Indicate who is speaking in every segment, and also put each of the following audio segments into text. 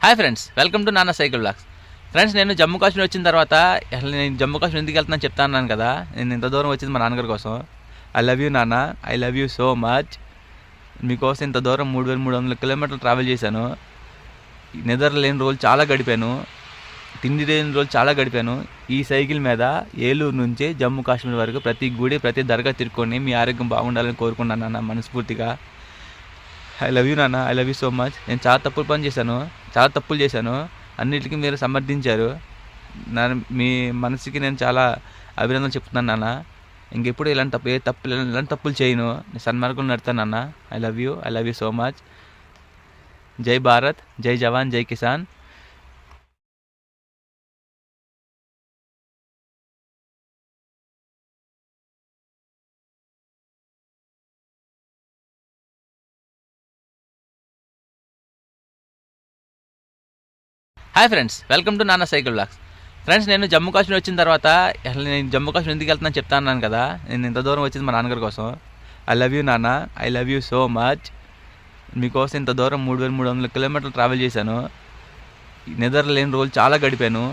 Speaker 1: Hi friends, welcome to నాన్న cycle blogs. Friends, నేను జమ్మూ కాశ్మీర్ వచ్చిన తర్వాత అసలు నేను జమ్మూ కాశ్మీర్ ఎందుకు వెళ్తున్నాను చెప్తా అన్నాను కదా. నేను ఇంత దూరం వచ్చింది మా నాన్నగారి కోసం. ఐ లవ్ యూ నాన్న, I love you so much. మీకోసం ఇంత దూరం 3300 కిలోమీటర్లు ట్రావెల్ చేశాను. నిద్ర లేని రోజులు చాలా గడిపాను, తిండి లేని రోజులు చాలా గడిపాను. ఈ సైకిల్ మీద ఏలూరు నుంచి జమ్మూ కాశ్మీర్ వరకు ప్రతి గుడి ప్రతి దర్గా తిరుక్కొని మీ ఆరోగ్యం బాగుండాలని కోరుకున్నాను నాన్న మనస్ఫూర్తిగా. ఐ లవ్ యూ నాన్న, I love you so much. నేను చాలా తప్పులు చేశాను, అన్నిటికీ మీరు సమర్థించారు. మీ మనసుకి నేను చాలా అభినందనలు చెప్తున్నాను నాన్న. ఇంకెప్పుడు ఇలాంటి తప్పులు చేయను, నేను సన్మార్గంలో నడతాను నాన్న. I love you so much. జై భారత్, జై జవాన్, జై Kisan. Hi friends, welcome to నాన్న సైకిల్ బ్లాగ్స్. ఫ్రెండ్స్, నేను జమ్మూ కాశ్మీర్ వచ్చిన తర్వాత అసలు నేను జమ్మూ కాశ్మీర్ ఎందుకు వెళ్తున్నాను చెప్తా అన్నాను కదా. నేను ఇంత దూరం వచ్చింది మా నాన్నగారి కోసం. ఐ లవ్ యూ నాన్న, I love you so much. మీకోసం ఇంత దూరం 3300 కిలోమీటర్లు ట్రావెల్ చేశాను. నిద్ర లేని రోజులు చాలా గడిపాను,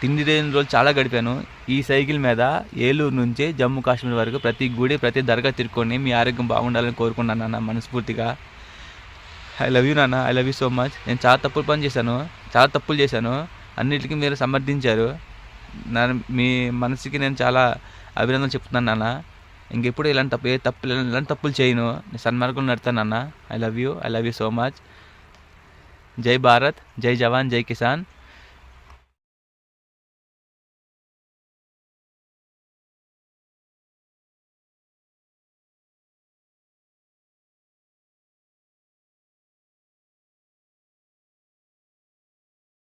Speaker 1: తిండి లేని రోజులు చాలా గడిపాను. ఈ సైకిల్ మీద ఏలూరు నుంచి జమ్మూ కాశ్మీర్ వరకు ప్రతి గుడి ప్రతి దర్గా తిరుక్కొని మీ ఆరోగ్యం బాగుండాలని కోరుకున్నాను నాన్న మనస్ఫూర్తిగా. ఐ లవ్ యూ నాన్న, I love you so much. నేను చాలా తప్పులు చేశాను, అన్నిటికీ మీరు సమర్థించారు. మీ మనసుకి నేను చాలా అభినందనలు చెప్తున్నాను నాన్న. ఇంకెప్పుడు ఇలాంటి తప్పులు చేయను, నేను సన్మార్గంలో నడతాను నాన్న. I love you so much. జై భారత్, జై జవాన్, జై కిసాన్.